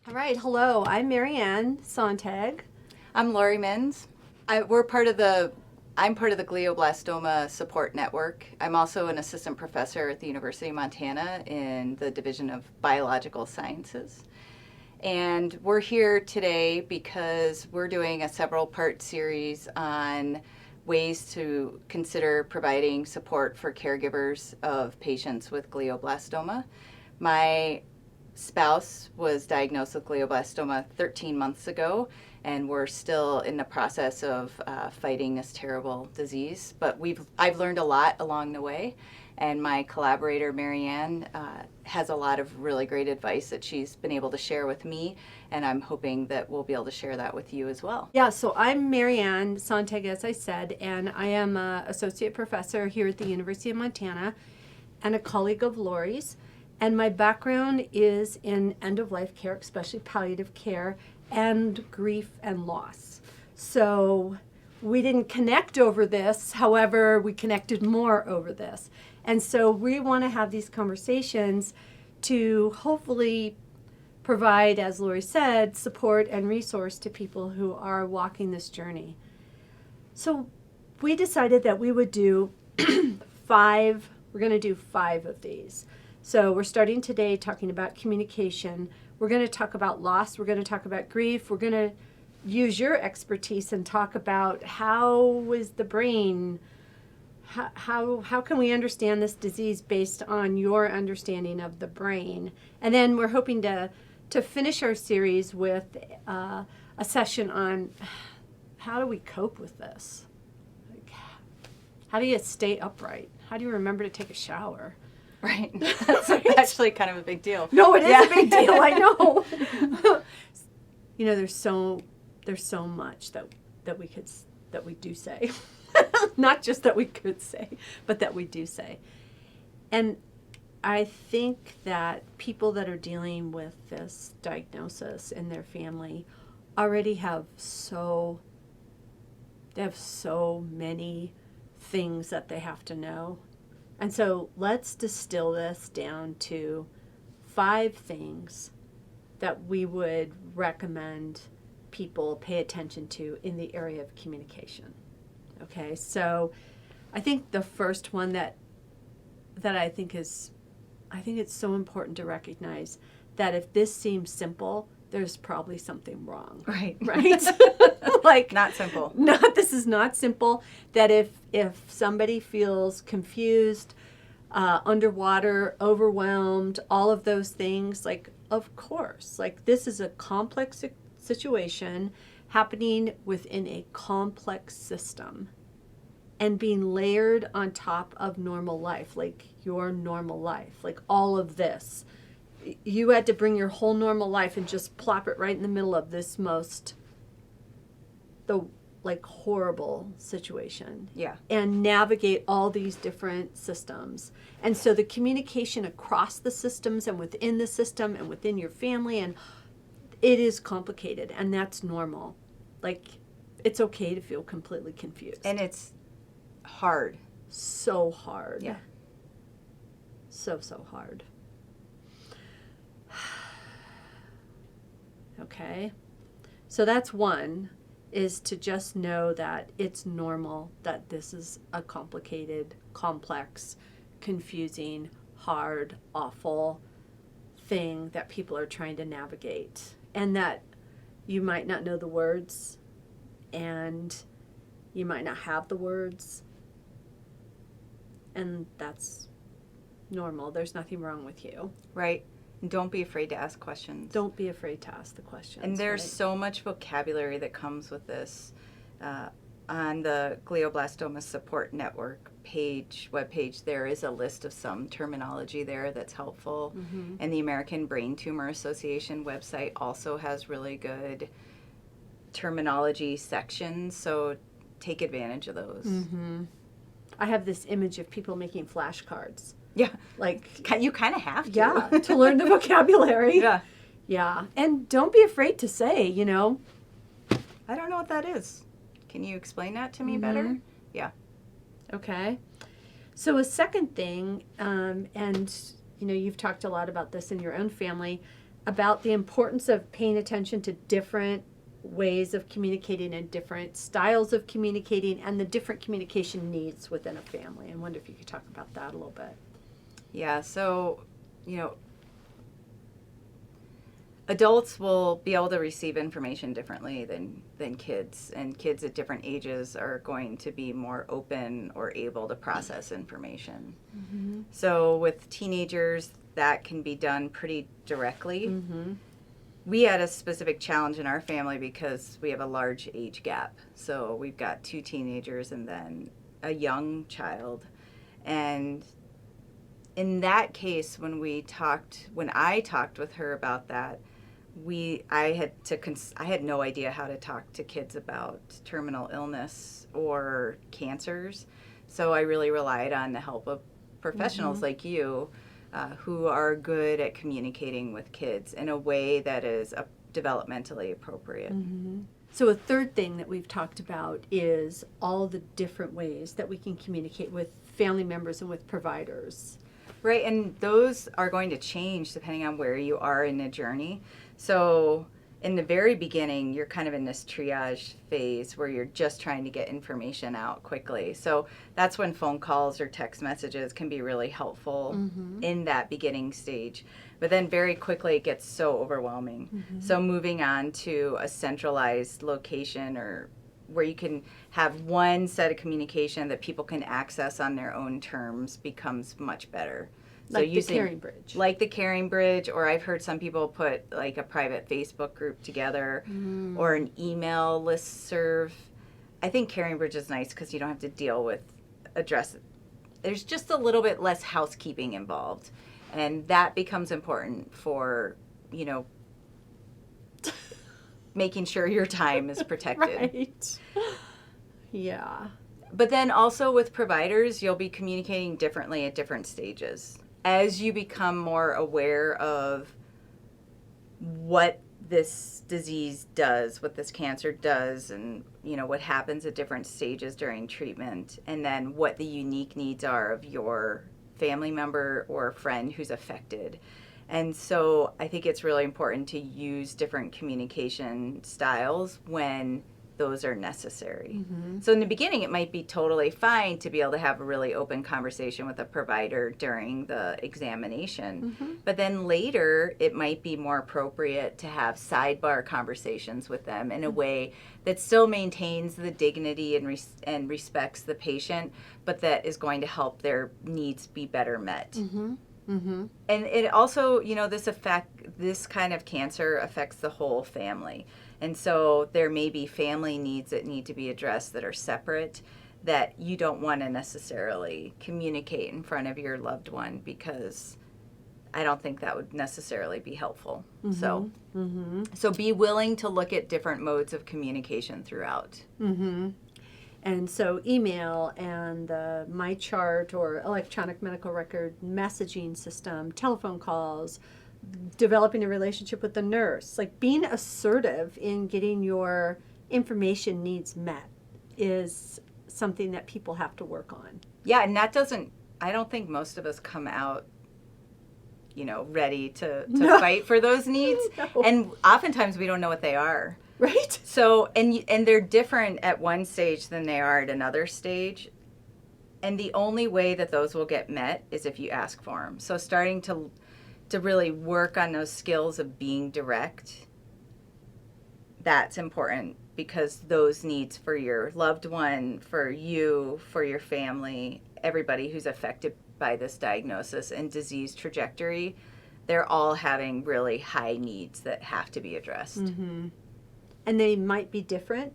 All right, hello. I'm Marianne Sontag. I'm Laurie Menz. I'm part of the Glioblastoma support network. I'm also an assistant professor at the University of Montana in the Division of Biological Sciences. And we're here today because we're doing a several part series on ways to consider providing support for caregivers of patients with glioblastoma. My spouse was diagnosed with glioblastoma 13 months ago, and we're still in the process of fighting this terrible disease. But I've learned a lot along the way, and my collaborator Marianne has a lot of really great advice that she's been able to share with me, and I'm hoping that we'll be able to share that with you as well. Yeah, so I'm Marianne Sontag, as I said, and I am an associate professor here at the University of Montana and a colleague of Laurie's. And my background is in end-of-life care, especially palliative care, and grief and loss. So we didn't connect over this, however, we connected more over this. And so we want to have these conversations to hopefully provide, as Laurie said, support and resource to people who are walking this journey. So we decided that we would do we're going to do 5 of these. So we're starting today talking about communication. We're going to talk about loss. We're going to talk about grief. We're going to use your expertise and talk about how is the brain, how can we understand this disease based on your understanding of the brain. And then we're hoping to finish our series with a session on how do we cope with this? Like, how do you stay upright? How do you remember to take a shower? Right. That's actually kind of a big deal. No, it is a big deal. I know. There's so much that we do say, not just that we could say, but that we do say. And I think that people that are dealing with this diagnosis in their family already have so many things that they have to know. And so let's distill this down to 5 things that we would recommend people pay attention to in the area of communication. Okay, so I think the first one that I think it's so important to recognize that if this seems simple, there's probably something wrong. Right. Right? Like, not simple. This is not simple. That if somebody feels confused, underwater, overwhelmed, all of those things, like, of course, like, this is a complex situation happening within a complex system and being layered on top of normal life, like your normal life, like all of this. You had to bring your whole normal life and just plop it right in the middle of this horrible situation. Yeah. And navigate all these different systems. And so the communication across the systems and within the system and within your family, and it is complicated, and that's normal. Like, it's okay to feel completely confused. And it's hard. So hard. Yeah. So hard. Okay. So that's one, is to just know that it's normal, that this is a complicated, complex, confusing, hard, awful thing that people are trying to navigate. And that you might not know the words, and you might not have the words, and that's normal. There's nothing wrong with you. Right. And don't be afraid to ask questions. Don't be afraid to ask the questions. And there's right? so much vocabulary that comes with this. On the Glioblastoma Support Network webpage, there is a list of some terminology there that's helpful. Mm-hmm. And the American Brain Tumor Association website also has really good terminology sections, so take advantage of those. Mm-hmm. I have this image of people making flashcards. Yeah. Like, you kind of have to. Yeah, to learn the vocabulary. Yeah. Yeah. And don't be afraid to say, I don't know what that is. Can you explain that to me Mm-hmm. better? Yeah. Okay. So a second thing, and you've talked a lot about this in your own family, about the importance of paying attention to different ways of communicating and different styles of communicating and the different communication needs within a family. I wonder if you could talk about that a little bit. Yeah, so, adults will be able to receive information differently than kids, and kids at different ages are going to be more open or able to process information. Mm-hmm. So with teenagers, that can be done pretty directly. Mm-hmm. We had a specific challenge in our family because we have a large age gap. So we've got 2 teenagers and then a young child. And in that case, when I talked with her about that, I had no idea how to talk to kids about terminal illness or cancers. So I really relied on the help of professionals mm-hmm. like you, who are good at communicating with kids in a way that is developmentally appropriate. Mm-hmm. So a third thing that we've talked about is all the different ways that we can communicate with family members and with providers. Right, and those are going to change depending on where you are in the journey. So in the very beginning, you're kind of in this triage phase where you're just trying to get information out quickly. So that's when phone calls or text messages can be really helpful mm-hmm. in that beginning stage. But then very quickly it gets so overwhelming. Mm-hmm. So moving on to a centralized location or where you can have one set of communication that people can access on their own terms becomes much better. Like so the Caring Bridge. Like the Caring Bridge, or I've heard some people put like a private Facebook group together or an email listserv. I think Caring Bridge is nice because you don't have to deal with address. There's just a little bit less housekeeping involved. And that becomes important for, making sure your time is protected. Right. Yeah. But then also with providers, you'll be communicating differently at different stages. As you become more aware of what this disease does, what this cancer does, and what happens at different stages during treatment, and then what the unique needs are of your family member or friend who's affected. And so I think it's really important to use different communication styles when those are necessary. Mm-hmm. So in the beginning, it might be totally fine to be able to have a really open conversation with a provider during the examination. Mm-hmm. But then later, it might be more appropriate to have sidebar conversations with them in a way that still maintains the dignity and respects the patient, but that is going to help their needs be better met. Mm-hmm. Mm-hmm. And it also, this kind of cancer affects the whole family. And so there may be family needs that need to be addressed that are separate that you don't want to necessarily communicate in front of your loved one because I don't think that would necessarily be helpful. Mm-hmm. So be willing to look at different modes of communication throughout. Mm-hmm. And so email and the MyChart or electronic medical record messaging system, telephone calls, developing a relationship with the nurse, like being assertive in getting your information needs met is something that people have to work on. Yeah, and I don't think most of us come out, ready to fight for those needs. No. And oftentimes we don't know what they are. Right. So, and they're different at one stage than they are at another stage. And the only way that those will get met is if you ask for them. So starting to really work on those skills of being direct, that's important because those needs for your loved one, for you, for your family, everybody who's affected by this diagnosis and disease trajectory, they're all having really high needs that have to be addressed. Mm-hmm. And they might be different.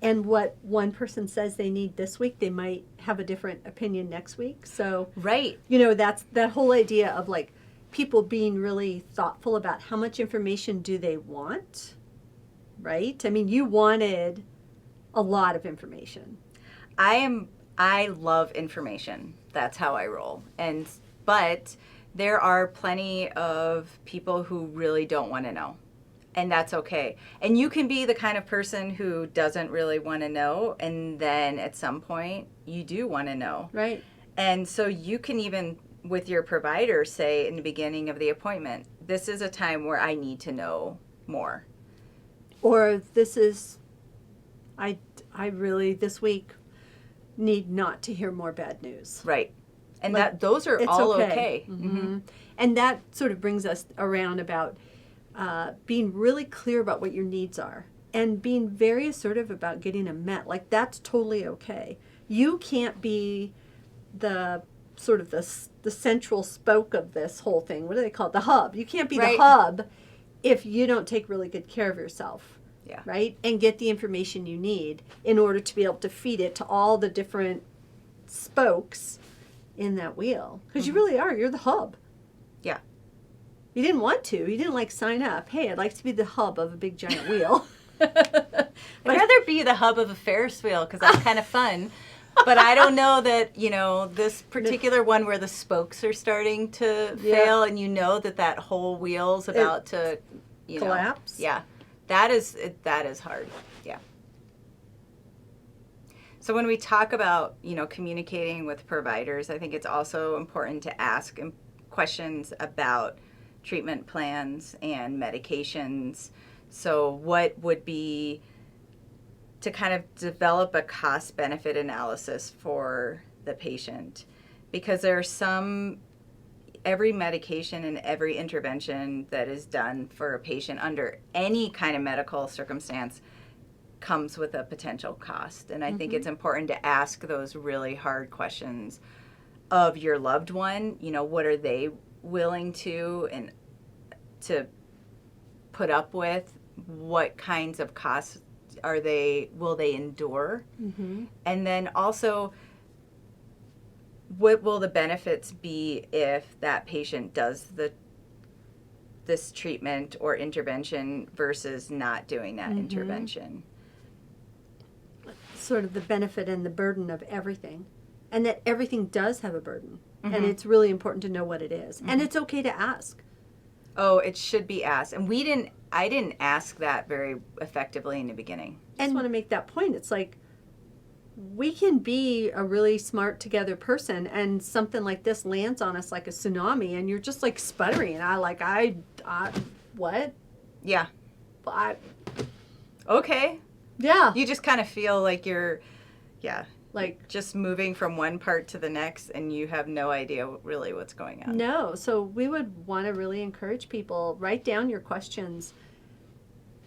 And what one person says they need this week, they might have a different opinion next week. So, right. That's that whole idea of like people being really thoughtful about how much information do they want, right? I mean, you wanted a lot of information. I love information. That's how I roll. But there are plenty of people who really don't want to know. And that's okay. And you can be the kind of person who doesn't really want to know, and then at some point you do want to know. Right. And so you can even, with your provider, say in the beginning of the appointment, this is a time where I need to know more. Or this is, I really, this week, need not to hear more bad news. Right. And Like, those are it's all okay. okay. Mm-hmm. And that sort of brings us around about being really clear about what your needs are and being very assertive about getting them met. Like, that's totally okay. You can't be the sort of the central spoke of this whole thing. What do they call it? The hub. You can't be Right. the hub if you don't take really good care of yourself. Yeah. Right? And get the information you need in order to be able to feed it to all the different spokes in that wheel. Because you really are. You're the hub. Yeah. You didn't want to. You didn't like sign up. Hey, I'd like to be the hub of a big giant wheel. I'd rather be the hub of a Ferris wheel because that's kind of fun. But I don't know that, this particular one where the spokes are starting to fail and that whole wheel's about to, collapse. Yeah. That is hard. Yeah. So when we talk about, communicating with providers, I think it's also important to ask questions about treatment plans and medications. So what would be to kind of develop a cost-benefit analysis for the patient, because there are every medication and every intervention that is done for a patient under any kind of medical circumstance comes with a potential cost. And I think it's important to ask those really hard questions of your loved one. What are they willing to put up with? What kinds of costs will they endure? Mm-hmm. And then also, what will the benefits be if that patient does this treatment or intervention versus not doing that intervention? Sort of the benefit and the burden of everything. And that everything does have a burden. And it's really important to know what it is. And it's okay to ask. Oh, it should be asked. And I didn't ask that very effectively in the beginning. I just want to make that point. It's like, we can be a really smart together person and something like this lands on us like a tsunami and you're just like sputtering. What? Yeah. Okay. Yeah. You just kind of feel like you're, like just moving from one part to the next and you have no idea really what's going on. No. So we would want to really encourage people, write down your questions.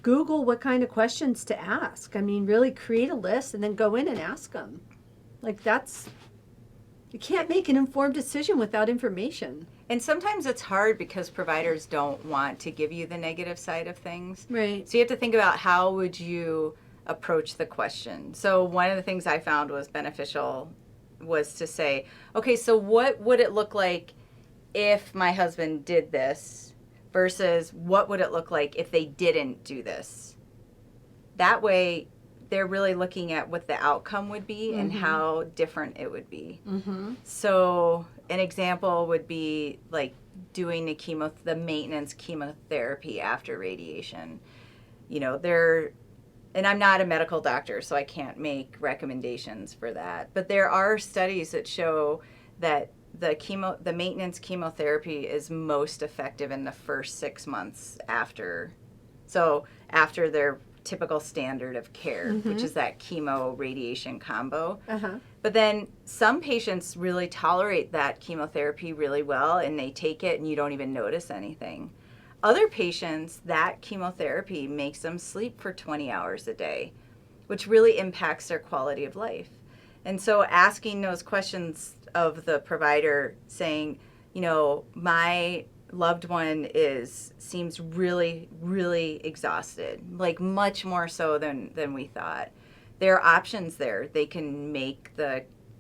Google what kind of questions to ask. I mean, really create a list and then go in and ask them. Like, you can't make an informed decision without information. And sometimes it's hard because providers don't want to give you the negative side of things. Right. So you have to think about how would you approach the question. So one of the things I found was beneficial was to say, okay, so what would it look like if my husband did this versus what would it look like if they didn't do this? That way, they're really looking at what the outcome would be and how different it would be. Mm-hmm. So an example would be like doing the maintenance chemotherapy after radiation. And I'm not a medical doctor, so I can't make recommendations for that. But there are studies that show that the maintenance chemotherapy is most effective in the first 6 months after their typical standard of care, which is that chemo radiation combo. But then some patients really tolerate that chemotherapy really well and they take it and you don't even notice anything. Other patients, that chemotherapy makes them sleep for 20 hours a day, which really impacts their quality of life. And so asking those questions of the provider saying, my loved one seems really, really exhausted, like much more so than we thought. There are options there. They can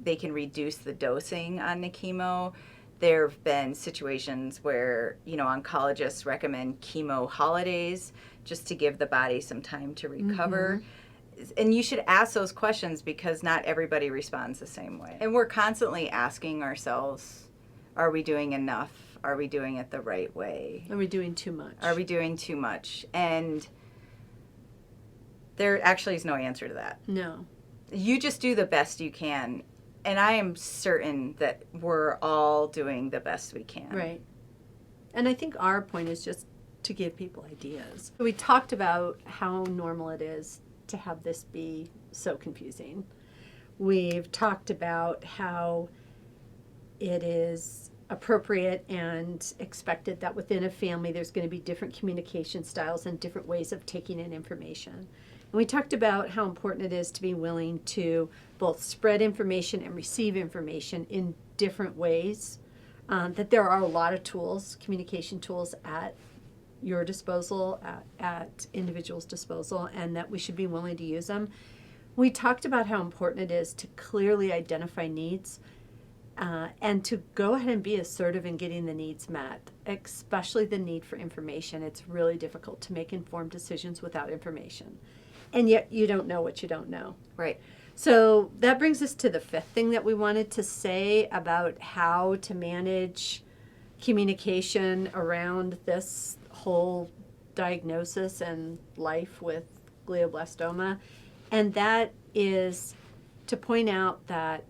reduce the dosing on the chemo. There have been situations where, oncologists recommend chemo holidays just to give the body some time to recover. And you should ask those questions because not everybody responds the same way. And we're constantly asking ourselves, are we doing enough? Are we doing it the right way? Are we doing too much? Are we doing too much? And there actually is no answer to that. No. You just do the best you can. And I am certain that we're all doing the best we can. Right. And I think our point is just to give people ideas. We talked about how normal it is to have this be so confusing. We've talked about how it is appropriate and expected that within a family there's going to be different communication styles and different ways of taking in information. And we talked about how important it is to be willing to both spread information and receive information in different ways. That there are a lot of tools, communication tools at your disposal, at individuals' disposal, and that we should be willing to use them. We talked about how important it is to clearly identify needs and to go ahead and be assertive in getting the needs met, especially the need for information. It's really difficult to make informed decisions without information. And yet you don't know what you don't know. Right. So that brings us to the fifth thing that we wanted to say about how to manage communication around this whole diagnosis and life with glioblastoma. And that is to point out that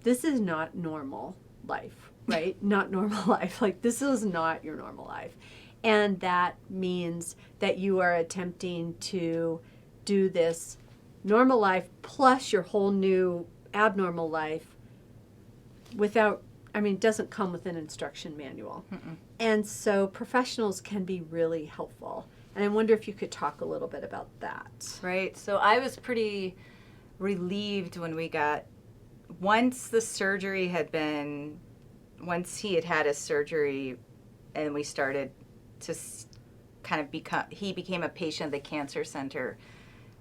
this is not normal life, right? Not normal life. Like, this is not your normal life. And that means that you are attempting to do this normal life plus your whole new abnormal life without, it doesn't come with an instruction manual. Mm-mm. And so professionals can be really helpful. And I wonder if you could talk a little bit about that. Right. So I was pretty relieved when once he had had his surgery and we started to he became a patient of the cancer center.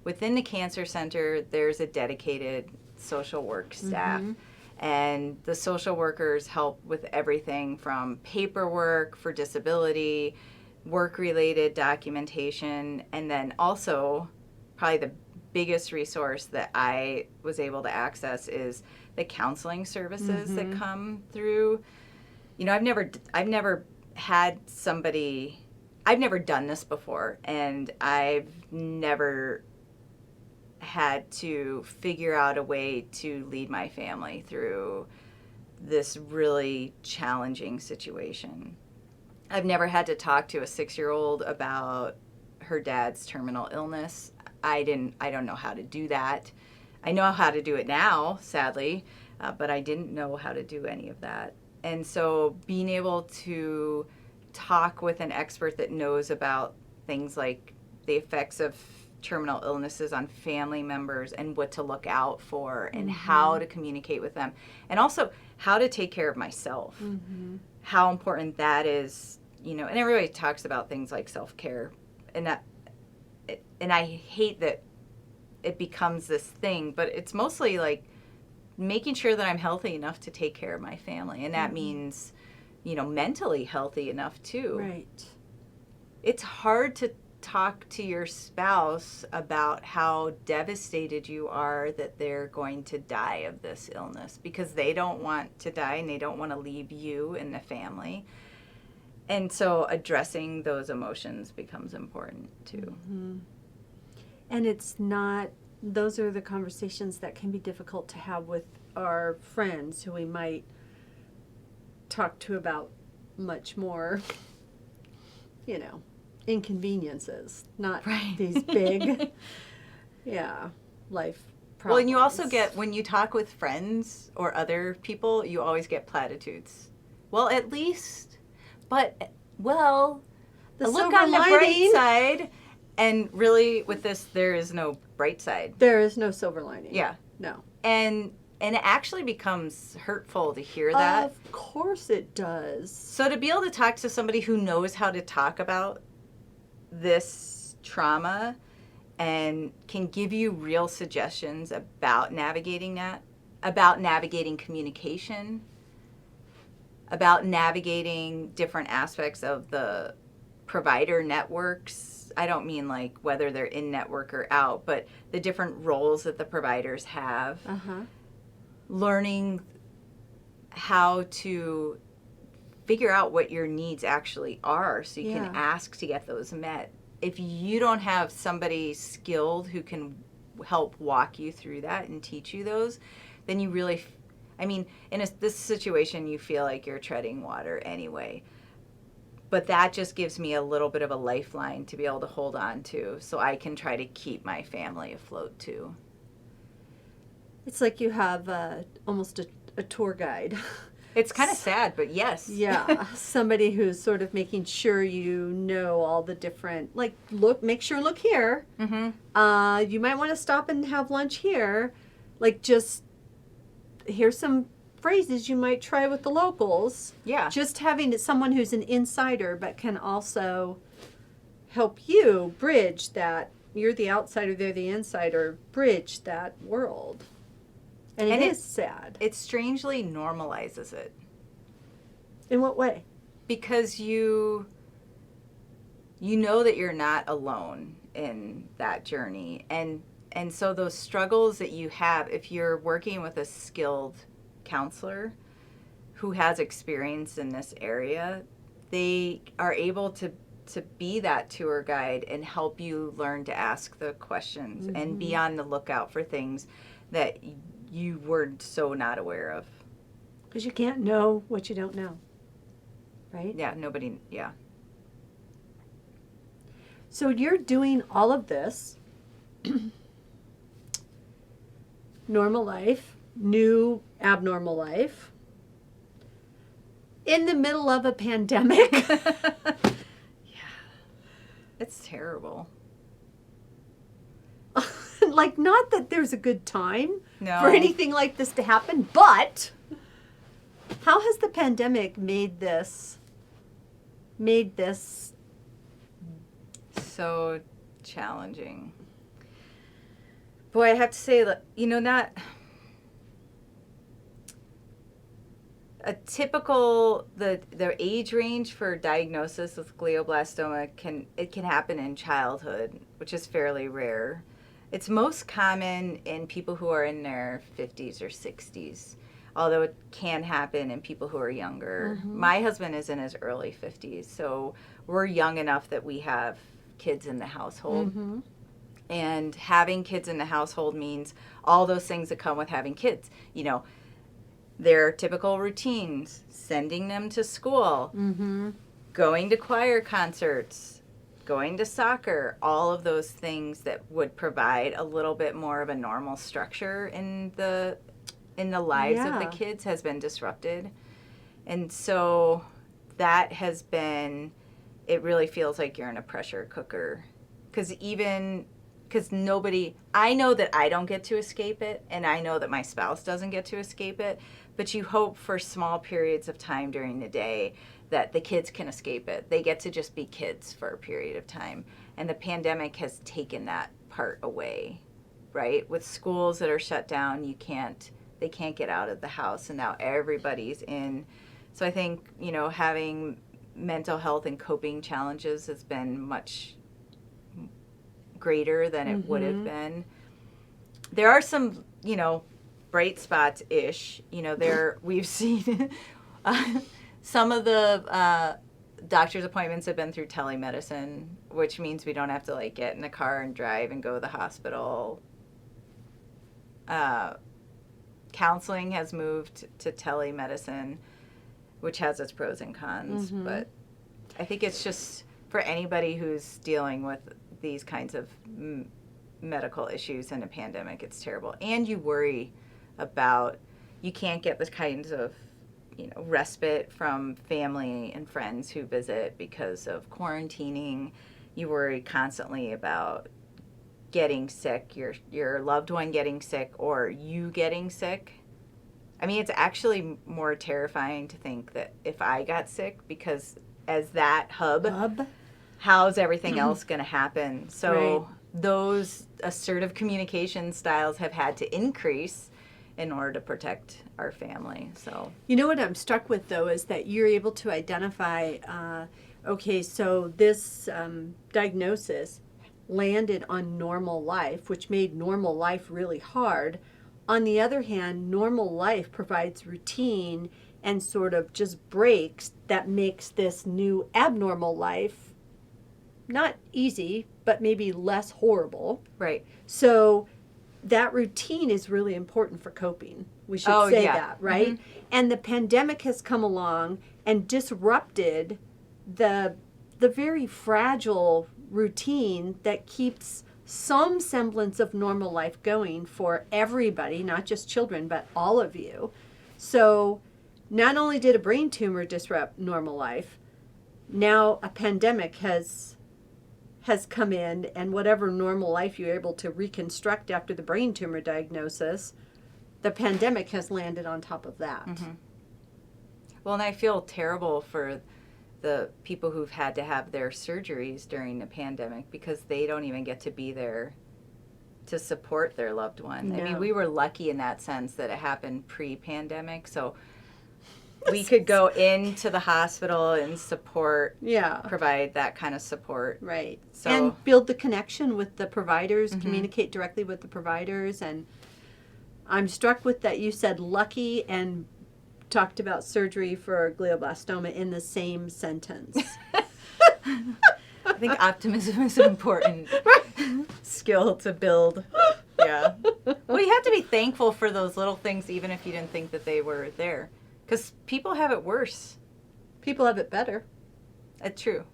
Within the cancer center, there's a dedicated social work staff. Mm-hmm. And the social workers help with everything from paperwork for disability, work-related documentation, and then also probably the biggest resource that I was able to access is the counseling services Mm-hmm. that come through. I've never done this before, and I've never had to figure out a way to lead my family through this really challenging situation. I've never had to talk to a 6-year-old about her dad's terminal illness. I don't know how to do that. I know how to do it now, sadly, but I didn't know how to do any of that. And so being able to talk with an expert that knows about things like the effects of terminal illnesses on family members and what to look out for and Mm-hmm. how to communicate with them, and also how to take care of myself. Mm-hmm. How important that is, and everybody talks about things like self-care, and I hate that it becomes this thing, but it's mostly like making sure that I'm healthy enough to take care of my family, and that Mm-hmm. means, mentally healthy enough too. Right. It's hard to talk to your spouse about how devastated you are that they're going to die of this illness, because they don't want to die and they don't want to leave you and the family. And so addressing those emotions becomes important too. Mm-hmm. And those are the conversations that can be difficult to have with our friends who we might talk to about much more, inconveniences, not Right. these big, life problems. Well, and you also get, when you talk with friends or other people, you always get platitudes. Well, at least, but, the look silver on the bright lining. side. And really, with this, there is no bright side. There is no silver lining. Yeah. No. And it actually becomes hurtful to hear that. Of course it does. So to be able to talk to somebody who knows how to talk about this trauma and can give you real suggestions about navigating that, about navigating communication, about navigating different aspects of the provider networks. I don't mean like whether they're in network or out, but the different roles that the providers have. Uh-huh. Learning how to figure out what your needs actually are so you Yeah. can ask to get those met. If you don't have somebody skilled who can help walk you through that and teach you those, then you really, I mean, in this situation, you feel like you're treading water anyway. But that just gives me a little bit of a lifeline to be able to hold on to so I can try to keep my family afloat too. It's like you have almost a tour guide. It's kind of sad, but yes. Yeah, somebody who's sort of making sure you know all the different, like, make sure look here. Mm-hmm. You might want to stop and have lunch here. Like, just, here's some phrases you might try with the locals. Yeah. Just having someone who's an insider but can also help you bridge that. You're the outsider, they're the insider. Bridge that world. And it is sad. It strangely normalizes it. In what way? Because you know that you're not alone in that journey. And so those struggles that you have, if you're working with a skilled counselor who has experience in this area, they are able to be that tour guide and help you learn to ask the questions and be on the lookout for things that you were so not aware of. Because you can't know what you don't know, right? Yeah, nobody, yeah. So you're doing all of this, normal life, new abnormal life, in the middle of a pandemic. Yeah, it's terrible. Like, not that there's a good time No. for anything like this to happen, but how has the pandemic made this So challenging. Boy, I have to say, not a typical, the age range for diagnosis with glioblastoma can happen in childhood, which is fairly rare. It's most common in people who are in their 50s or 60s, although it can happen in people who are younger. My husband is in his early 50s, so we're young enough that we have kids in the household. And having kids in the household means all those things that come with having kids. You know, their typical routines, sending them to school, going to choir concerts, going to soccer, all of those things that would provide a little bit more of a normal structure in the lives of the kids has been disrupted. And so that has been, it really feels like you're in a pressure cooker. Because nobody, I know that I don't get to escape it, and I know that my spouse doesn't get to escape it, but you hope for small periods of time during the day that the kids can escape it. They get to just be kids for a period of time. And the pandemic has taken that part away, right? With schools that are shut down, they can't get out of the house, and now everybody's in. So I think, having mental health and coping challenges has been much greater than it would have been. There are some, bright spots-ish. We've seen some of the doctor's appointments have been through telemedicine, which means we don't have to get in a car and drive and go to the hospital. Counseling has moved to telemedicine, which has its pros and cons, but I think it's just for anybody who's dealing with these kinds of medical issues in a pandemic, it's terrible. And you worry about, you can't get the kinds of respite from family and friends who visit because of quarantining. You worry constantly about getting sick, your loved one getting sick, or you getting sick. I mean, it's actually more terrifying to think that if I got sick, because as that hub, how's everything else going to happen? So those assertive communication styles have had to increase in order to protect our family. So what I'm struck with, though, is that you're able to identify, okay, so this diagnosis landed on normal life, which made normal life really hard. On the other hand, normal life provides routine and sort of just breaks that makes this new abnormal life not easy, but maybe less horrible. Right. So that routine is really important for coping. We should Oh, say yeah. that, right? And the pandemic has come along and disrupted the very fragile routine that keeps some semblance of normal life going for everybody, not just children, but all of you. So not only did a brain tumor disrupt normal life, now a pandemic has come in, and whatever normal life you're able to reconstruct after the brain tumor diagnosis, the pandemic has landed on top of that. Well, and I feel terrible for the people who've had to have their surgeries during the pandemic because they don't even get to be there to support their loved one. I mean, No. we were lucky in that sense that it happened pre-pandemic, so we could go into the hospital and support, Yeah. provide that kind of support. Right. So, And build the connection with the providers, communicate directly with the providers. And I'm struck with that you said lucky and talked about surgery for glioblastoma in the same sentence. I think optimism is an important skill to build. Yeah. Well, you have to be thankful for those little things even if you didn't think that they were there. Because people have it worse. People have it better. It's true.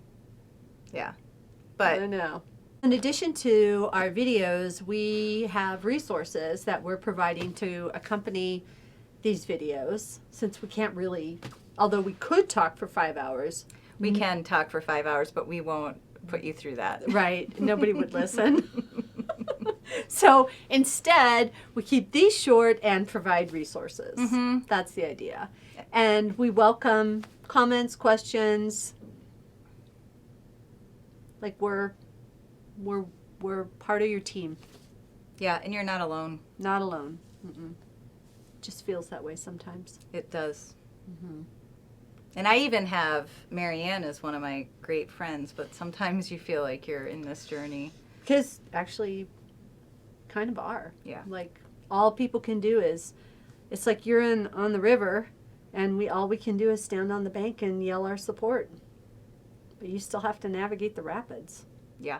Yeah. I But know. In addition to our videos, we have resources that we're providing to accompany these videos, since we can't really, although we could talk for 5 hours. we can talk for 5 hours, but we won't put you through that. Right. Nobody would listen. So instead, we keep these short and provide resources. That's the idea. And we welcome comments, questions. Like we're part of your team. Yeah, and you're not alone. Not alone. Just feels that way sometimes. It does. And I even have Marianne as one of my great friends, but sometimes you feel like you're in this journey. Because actually, kind of are. Yeah. Like all people can do is, it's like you're on the river, and all we can do is stand on the bank and yell our support. But you still have to navigate the rapids. Yeah.